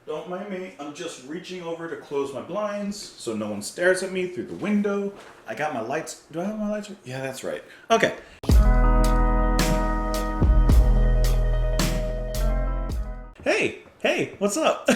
Don't mind me. I'm just reaching over to close my blinds so no one stares at me through the window. I got my lights. Do I have my lights? Yeah, that's right. Okay. Hey, what's up?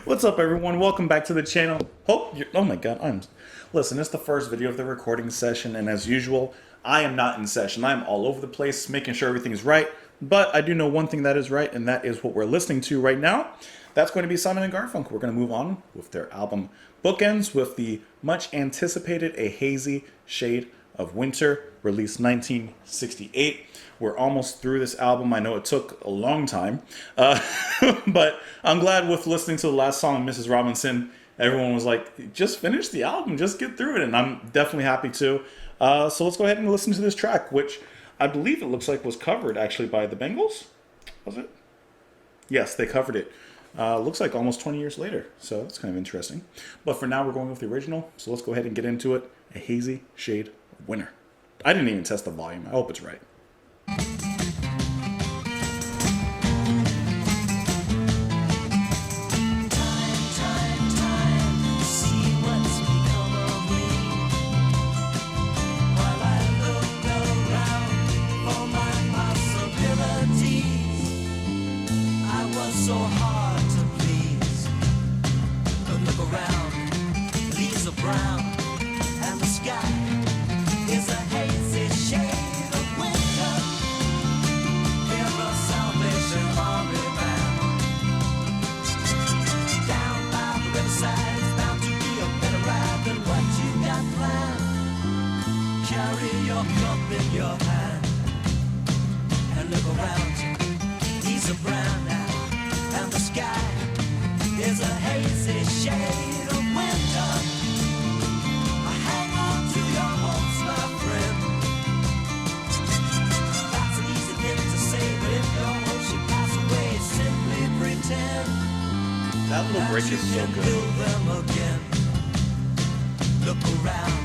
What's up, everyone? Welcome back to the channel. Oh my god, Listen, it's the first video of the recording session, and as usual, I am not in session. I'm all over the place, making sure everything is right. But I do know one thing that is right, and that is what we're listening to right now. That's going to be Simon and Garfunkel. We're going to move on with their album Bookends with the much anticipated A Hazy Shade of Winter, released 1968. We're almost through this album. I know it took a long time, but I'm glad with listening to the last song, Mrs. Robinson, everyone was like, just finish the album, just get through it, and I'm definitely happy to. So let's go ahead and listen to this track, which I believe it looks like was covered actually by the Bengals. Was it? Yes, they covered it. Looks like almost 20 years later, so that's kind of interesting. But for now, we're going with the original, so let's go ahead and get into it. A Hazy Shade of Winter. I didn't even test the volume. I hope it's right. So hard to please, but look around, leaves are brown, and the sky is a hazy shade of winter. Hear a Salvation Army band down by the riverside. It's bound to be a better ride than what you got planned. Carry your cup in your hand and look around. Leaves are brown now, and the sky is a hazy shade of winter. Hang on to your hopes, my friend. That's an easy thing to say, but if your hopes should pass away, simply pretend That little break is so good. build them again. Look around,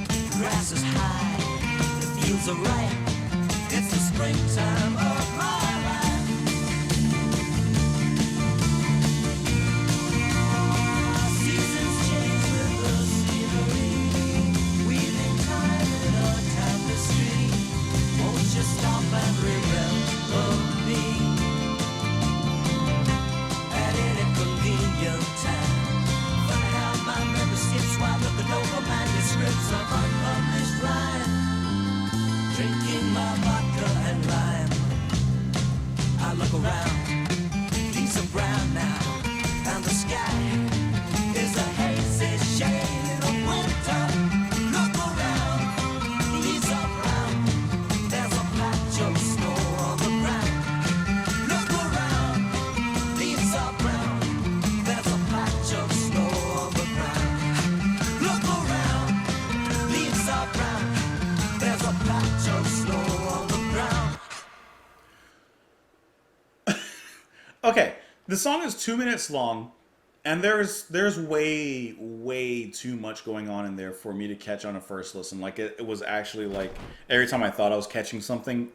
the grass is high, the fields are ripe. It's the springtime of my life. Just stop and remember me at any convenient time. But I have my memberships while looking over manuscripts of unpublished rhyme, drinking my vodka and lime. I look around, leaves are brown now, and the sky is a hazy shade of winter. Look around, leaves are brown. There's a patch of snow on the ground. Look around, leaves are brown. There's a patch of snow on the ground. Look around, leaves are brown. There's a patch of snow on the ground. Okay, the song is 2 minutes long, and there's way too much going on in there for me to catch on a first listen. Like it was actually like every time I thought I was catching something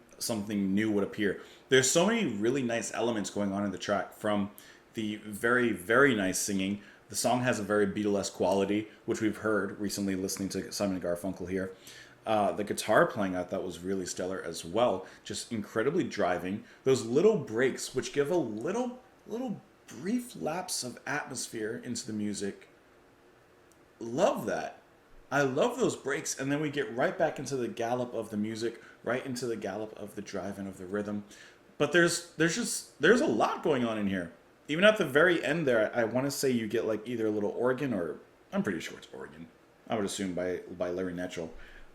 new would appear. There's so many really nice elements going on in the track, from the very nice singing. The song has a very Beatlesque quality, which we've heard recently listening to Simon and Garfunkel here. The guitar playing I thought was really stellar as well, just incredibly driving. Those little breaks, which give a little brief lapse of atmosphere into the music. Love that. I love those breaks, and then we get right back into the gallop of the music, right into the gallop of the drive and of the rhythm. But there's a lot going on in here. Even at the very end there, I want to say you get like either a little organ, or I'm pretty sure it's organ. I would assume by Larry Netchell.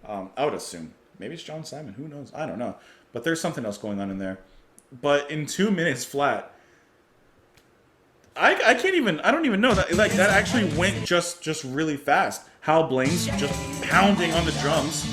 I would assume maybe it's John Simon. Who knows? I don't know. But there's something else going on in there. But in 2 minutes flat, I can't even. I don't even know that. Like that actually went just really fast. Hal Blaine's just pounding on the drums,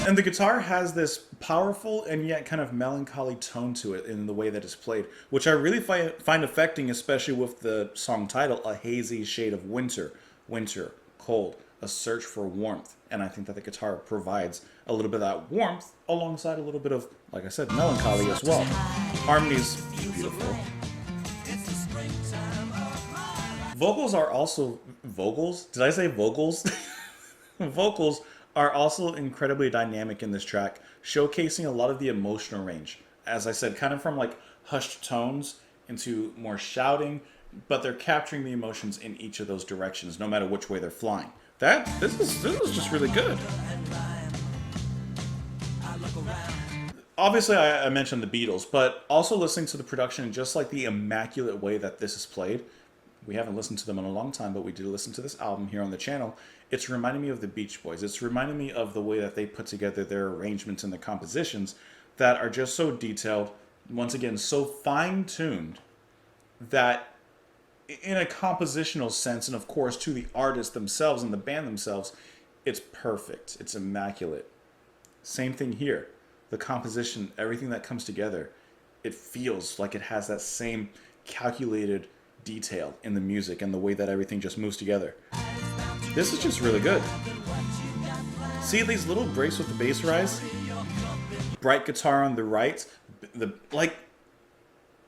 and the guitar has this powerful and yet kind of melancholy tone to it in the way that it's played, which I really find affecting, especially with the song title, "A Hazy Shade of Winter." Winter, cold, a search for warmth, and I think that the guitar provides a little bit of that warmth alongside a little bit of, like I said, melancholy as well. Harmony's beautiful. Vocals are also vocals. Did I say vocals? Vocals are also incredibly dynamic in this track, showcasing a lot of the emotional range. As I said, kind of from like hushed tones into more shouting, but they're capturing the emotions in each of those directions, no matter which way they're flying. This is just really good. Obviously, I mentioned the Beatles, but also listening to the production and just like the immaculate way that this is played. We haven't listened to them in a long time, but we did listen to this album here on the channel. It's reminding me of the Beach Boys. It's reminding me of the way that they put together their arrangements and their compositions that are just so detailed, once again, so fine-tuned that in a compositional sense, and of course to the artists themselves and the band themselves, it's perfect. It's immaculate. Same thing here. The composition, everything that comes together, it feels like it has that same calculated detail in the music and the way that everything just moves together. This is just really good. See these little breaks with the bass rise? Bright guitar on the right,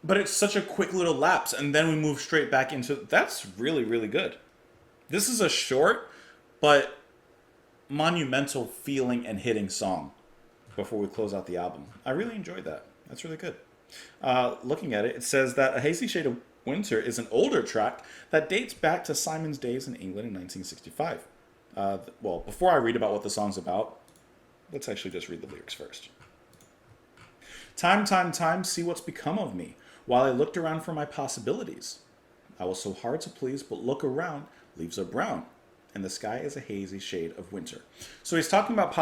but it's such a quick little lapse, and then we move straight back into. That's really, really good. This is a short but monumental feeling and hitting song before we close out the album. I really enjoyed that. That's really good. Looking at it, it says that A Hazy Shade of Winter is an older track that dates back to Simon's days in England in 1965. Well, before I read about what the song's about, let's actually just read the lyrics first. Time, time, time, see what's become of me, while I looked around for my possibilities. I was so hard to please, but look around, leaves are brown, and the sky is a hazy shade of winter. So he's talking about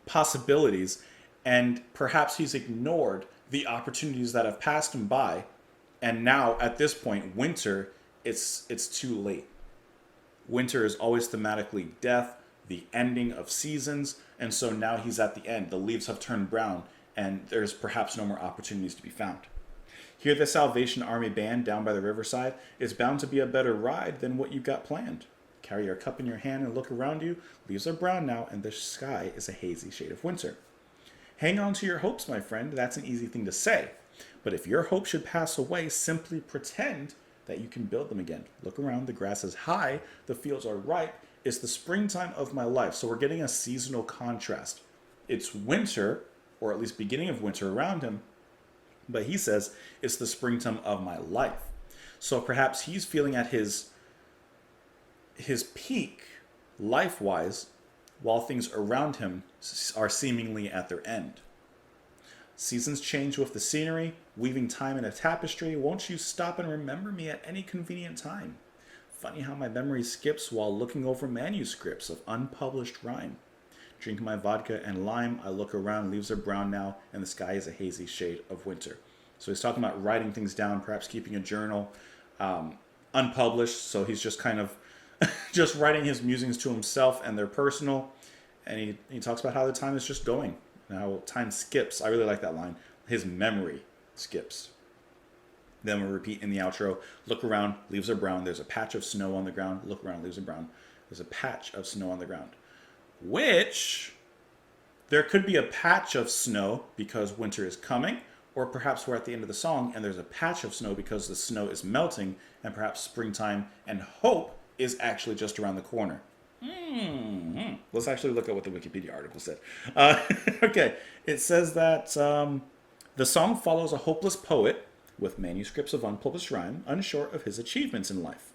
possibilities, and perhaps he's ignored the opportunities that have passed him by, and now, at this point, winter, it's too late. Winter is always thematically death, the ending of seasons, and so now he's at the end. The leaves have turned brown, and there's perhaps no more opportunities to be found. Hear the Salvation Army band down by the riverside. It's bound to be a better ride than what you've got planned. Carry your cup in your hand and look around you. Leaves are brown now, and the sky is a hazy shade of winter. Hang on to your hopes, my friend. That's an easy thing to say. But if your hope should pass away, simply pretend that you can build them again. Look around, the grass is high, the fields are ripe. It's the springtime of my life. So we're getting a seasonal contrast. It's winter, or at least beginning of winter around him, but he says it's the springtime of my life. So perhaps he's feeling at his peak life-wise, while things around him are seemingly at their end. Seasons change with the scenery, weaving time in a tapestry. Won't you stop and remember me at any convenient time? Funny how my memory skips while looking over manuscripts of unpublished rhyme. Drink my vodka and lime, I look around, leaves are brown now, and the sky is a hazy shade of winter. So he's talking about writing things down, perhaps keeping a journal, unpublished, so he's just kind of just writing his musings to himself, and they're personal, and he talks about how the time is just going, and how time skips. I really like that line. His memory skips. Then we'll repeat in the outro, look around, leaves are brown, there's a patch of snow on the ground, look around, leaves are brown, there's a patch of snow on the ground. Which, there could be a patch of snow because winter is coming, or perhaps we're at the end of the song and there's a patch of snow because the snow is melting, and perhaps springtime and hope is actually just around the corner. Let's actually look at what the Wikipedia article said. Okay, it says that the song follows a hopeless poet with manuscripts of unpublished rhyme, unsure of his achievements in life.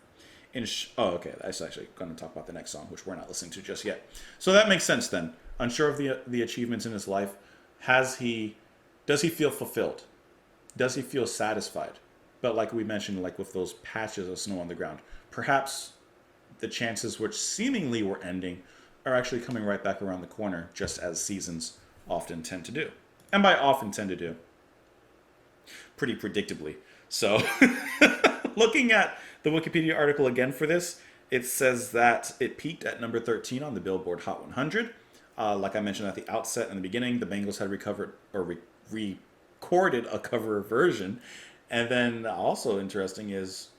Okay, that's actually going to talk about the next song, which we're not listening to just yet. So that makes sense then. Unsure of the achievements in his life. Does he feel fulfilled? Does he feel satisfied? But like we mentioned, like with those patches of snow on the ground, perhaps the chances which seemingly were ending are actually coming right back around the corner, just as seasons often tend to do. And by often tend to do, pretty predictably. So, looking at the Wikipedia article again for this, it says that it peaked at number 13 on the Billboard Hot 100. Like I mentioned at the outset in the beginning, the Bengals had recorded a cover version. And then also interesting is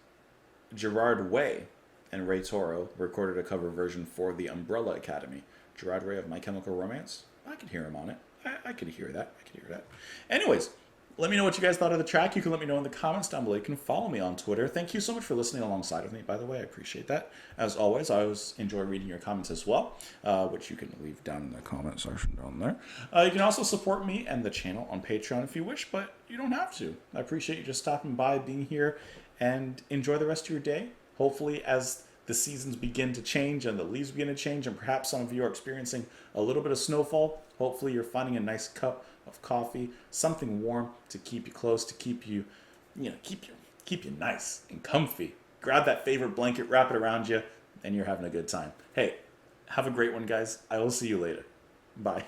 Gerard Way and Ray Toro recorded a cover version for the Umbrella Academy. Gerard Way of My Chemical Romance. I could hear him on it. I could hear that. I could hear that. Anyways, let me know what you guys thought of the track. You can let me know in the comments down below. You can follow me on Twitter. Thank you so much for listening alongside of me, by the way. I appreciate that. As always, I always enjoy reading your comments as well, which you can leave down in the comment section down there. You can also support me and the channel on Patreon if you wish, but you don't have to. I appreciate you just stopping by, being here, and enjoy the rest of your day. Hopefully, as the seasons begin to change and the leaves begin to change, and perhaps some of you are experiencing a little bit of snowfall, hopefully you're finding a nice cup of coffee, something warm to keep you close, to keep you, keep you nice and comfy. Grab that favorite blanket, wrap it around you, and you're having a good time. Hey, have a great one, guys. I will see you later. Bye.